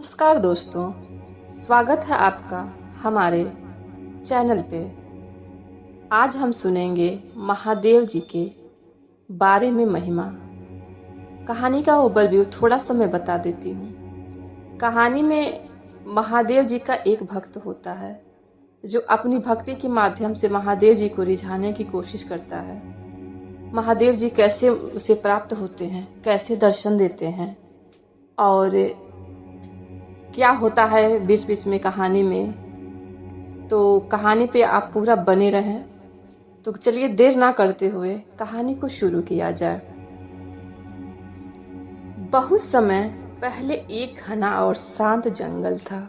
नमस्कार दोस्तों, स्वागत है आपका हमारे चैनल पे। आज हम सुनेंगे महादेव जी के बारे में महिमा। कहानी का ओवरव्यू थोड़ा सा मैं बता देती हूँ। कहानी में महादेव जी का एक भक्त होता है जो अपनी भक्ति के माध्यम से महादेव जी को रिझाने की कोशिश करता है। महादेव जी कैसे उसे प्राप्त होते हैं, कैसे दर्शन देते हैं और क्या होता है बीच बीच में कहानी में, तो कहानी पे आप पूरा बने रहें। तो चलिए देर ना करते हुए कहानी को शुरू किया जाए। बहुत समय पहले एक घना और शांत जंगल था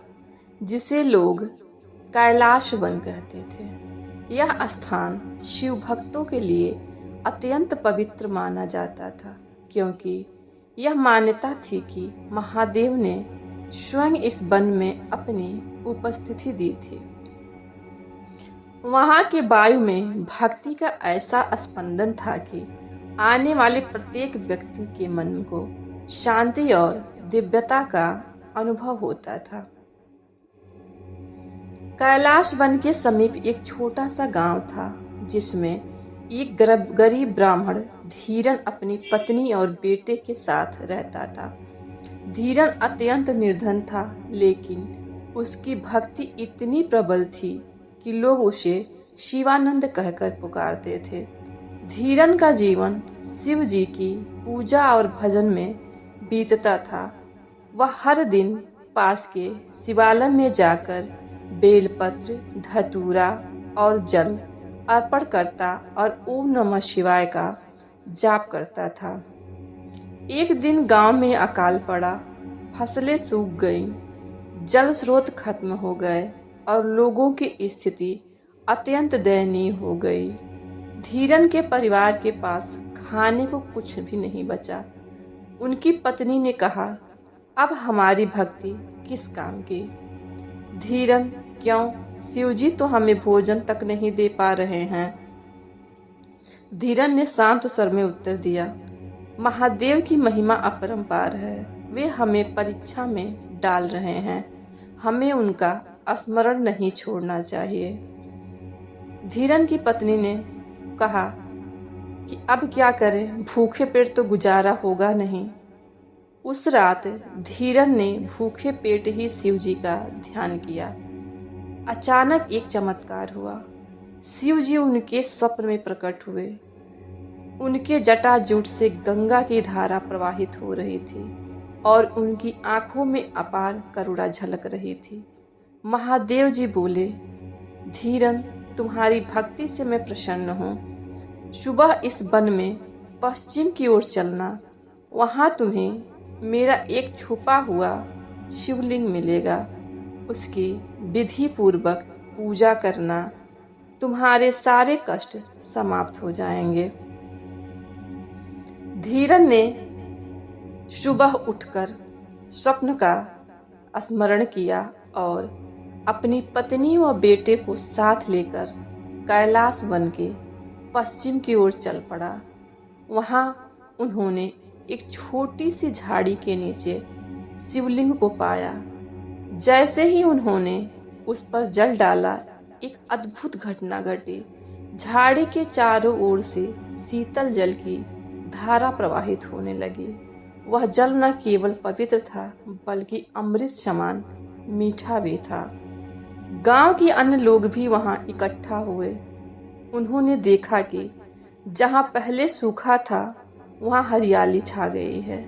जिसे लोग कैलाश वन कहते थे। यह स्थान शिव भक्तों के लिए अत्यंत पवित्र माना जाता था, क्योंकि यह मान्यता थी कि महादेव ने स्वयं इस वन में अपनी उपस्थिति दी थी। वहां के वायु में भक्ति का ऐसा स्पंदन था कि आने वाले प्रत्येक व्यक्ति के मन को शांति और दिव्यता का अनुभव होता था। कैलाश वन के समीप एक छोटा सा गांव था जिसमें एक गरीब ब्राह्मण धीरन अपनी पत्नी और बेटे के साथ रहता था। धीरन अत्यंत निर्धन था, लेकिन उसकी भक्ति इतनी प्रबल थी कि लोग उसे शिवानंद कहकर पुकारते थे। धीरन का जीवन शिव जी की पूजा और भजन में बीतता था। वह हर दिन पास के शिवालय में जाकर बेलपत्र, धतूरा और जल अर्पण करता और ओम नमः शिवाय का जाप करता था। एक दिन गांव में अकाल पड़ा, फसलें सूख गईं, जल स्रोत खत्म हो गए और लोगों की स्थिति अत्यंत दयनीय हो गई। धीरन के परिवार के पास खाने को कुछ भी नहीं बचा। उनकी पत्नी ने कहा, अब हमारी भक्ति किस काम की? धीरन, क्यों? शिवजी तो हमें भोजन तक नहीं दे पा रहे हैं। धीरन ने शांत स्वर में उत्तर दिया, महादेव की महिमा अपरंपार है। वे हमें परीक्षा में डाल रहे हैं, हमें उनका स्मरण नहीं छोड़ना चाहिए। धीरन की पत्नी ने कहा कि अब क्या करें, भूखे पेट तो गुजारा होगा नहीं। उस रात धीरन ने भूखे पेट ही शिव जी का ध्यान किया। अचानक एक चमत्कार हुआ। शिव जी उनके स्वप्न में प्रकट हुए। उनके जटाजूट से गंगा की धारा प्रवाहित हो रही थी और उनकी आंखों में अपार करुणा झलक रही थी। महादेव जी बोले, धीरन, तुम्हारी भक्ति से मैं प्रसन्न हूँ। सुबह इस वन में पश्चिम की ओर चलना, वहाँ तुम्हें मेरा एक छुपा हुआ शिवलिंग मिलेगा। उसकी विधि पूर्वक पूजा करना, तुम्हारे सारे कष्ट समाप्त हो जाएंगे। धीरन ने सुबह उठकर स्वप्न का स्मरण किया और अपनी पत्नी व बेटे को साथ लेकर कैलाश वन के पश्चिम की ओर चल पड़ा। वहां उन्होंने एक छोटी सी झाड़ी के नीचे शिवलिंग को पाया। जैसे ही उन्होंने उस पर जल डाला, एक अद्भुत घटना घटी। झाड़ी के चारों ओर से शीतल जल की धारा प्रवाहित होने लगी। वह जल न केवल पवित्र था, बल्कि अमृत समान मीठा भी था। गांव के अन्य लोग भी वहां इकट्ठा हुए। उन्होंने देखा कि जहां पहले सूखा था, वहां हरियाली छा गई है।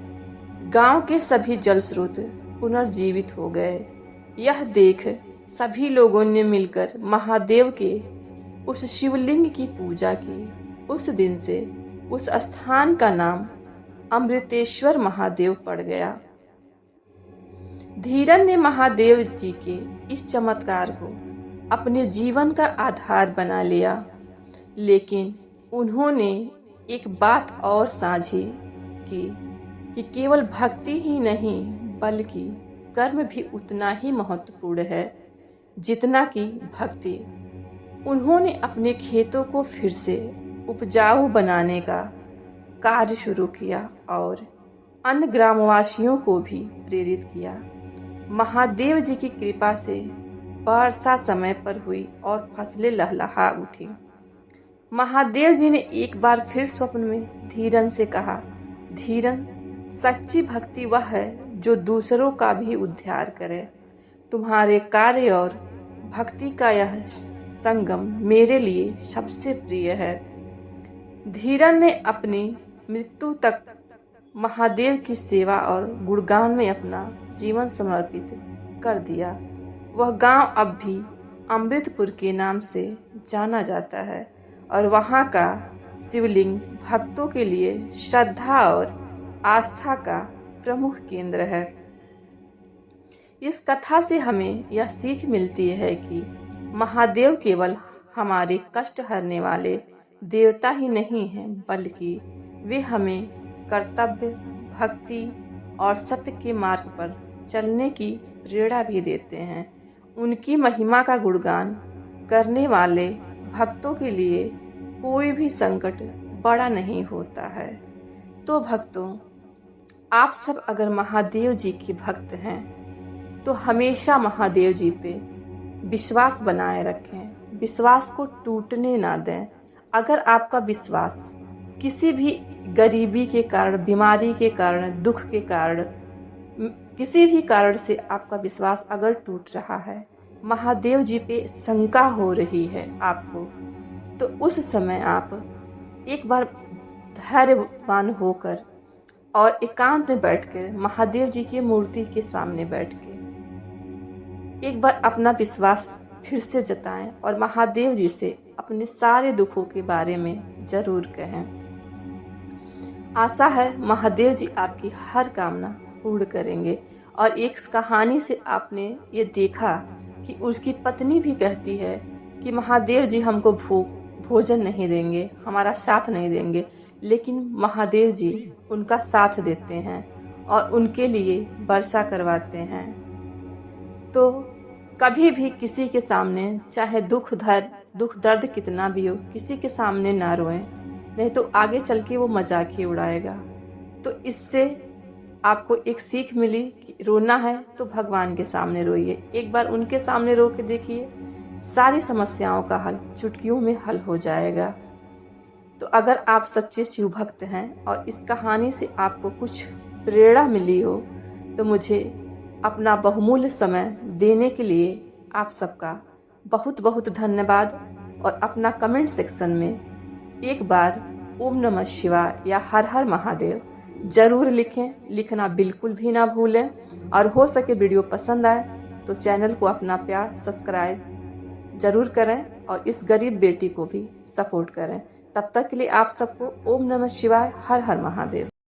गांव के सभी जल स्रोत पुनर्जीवित हो गए। यह देख सभी लोगों ने मिलकर महादेव के उस शिवलिंग की पूजा की। उस दिन से उस स्थान का नाम अमृतेश्वर महादेव पड़ गया। धीरन ने महादेव जी के इस चमत्कार को अपने जीवन का आधार बना लिया, लेकिन उन्होंने एक बात और साझी की कि केवल भक्ति ही नहीं, बल्कि कर्म भी उतना ही महत्वपूर्ण है जितना कि भक्ति। उन्होंने अपने खेतों को फिर से उपजाऊ बनाने का कार्य शुरू किया और अन्य ग्रामवासियों को भी प्रेरित किया। महादेव जी की कृपा से वर्षा समय पर हुई और फसलें लहलहा उठी। महादेव जी ने एक बार फिर स्वप्न में धीरन से कहा, धीरन, सच्ची भक्ति वह है जो दूसरों का भी उद्धार करे। तुम्हारे कार्य और भक्ति का यह संगम मेरे लिए सबसे प्रिय है। धीरन ने अपनी मृत्यु तक महादेव की सेवा और गुणगान में अपना जीवन समर्पित कर दिया। वह गांव अब भी अमृतपुर के नाम से जाना जाता है और वहां का शिवलिंग भक्तों के लिए श्रद्धा और आस्था का प्रमुख केंद्र है। इस कथा से हमें यह सीख मिलती है कि महादेव केवल हमारे कष्ट हरने वाले देवता ही नहीं हैं, बल्कि वे हमें कर्तव्य, भक्ति और सत्य के मार्ग पर चलने की प्रेरणा भी देते हैं। उनकी महिमा का गुणगान करने वाले भक्तों के लिए कोई भी संकट बड़ा नहीं होता है। तो भक्तों, आप सब अगर महादेव जी के भक्त हैं तो हमेशा महादेव जी पे विश्वास बनाए रखें, विश्वास को टूटने ना दें। अगर आपका विश्वास किसी भी गरीबी के कारण, बीमारी के कारण, दुख के कारण, किसी भी कारण से आपका विश्वास अगर टूट रहा है, महादेव जी पे शंका हो रही है आपको, तो उस समय आप एक बार धैर्यवान होकर और एकांत में बैठकर महादेव जी की मूर्ति के सामने बैठ के एक बार अपना विश्वास फिर से जताएं और महादेव जी से अपने सारे दुखों के बारे में जरूर कहें। आशा है महादेव जी आपकी हर कामना पूर्ण करेंगे। और एक कहानी से आपने ये देखा कि उसकी पत्नी भी कहती है कि महादेव जी हमको भोजन नहीं देंगे, हमारा साथ नहीं देंगे, लेकिन महादेव जी उनका साथ देते हैं और उनके लिए वर्षा करवाते हैं। तो कभी भी किसी के सामने, चाहे दुख दर्द कितना भी हो, किसी के सामने ना रोएं, नहीं तो आगे चल के वो मजाक ही उड़ाएगा। तो इससे आपको एक सीख मिली कि रोना है तो भगवान के सामने रोइए। एक बार उनके सामने रो के देखिए, सारी समस्याओं का हल चुटकियों में हल हो जाएगा। तो अगर आप सच्चे शिव भक्त हैं और इस कहानी से आपको कुछ प्रेरणा मिली हो, तो मुझे अपना बहुमूल्य समय देने के लिए आप सबका बहुत बहुत धन्यवाद। और अपना कमेंट सेक्शन में एक बार ओम नमः शिवाय या हर हर महादेव जरूर लिखें, लिखना बिल्कुल भी ना भूलें। और हो सके वीडियो पसंद आए तो चैनल को अपना प्यार सब्सक्राइब जरूर करें और इस गरीब बेटी को भी सपोर्ट करें। तब तक के लिए आप सबको ओम नमः शिवाय, हर हर महादेव।